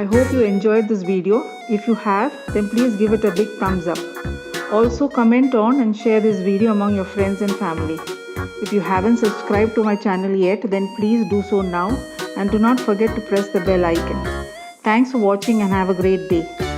I hope you enjoyed this video. If you have, then please give it a big thumbs up. Also comment on and share this video among your friends and family. If you haven't subscribed to my channel yet, then please do so now and do not forget to press the bell icon. Thanks for watching and have a great day.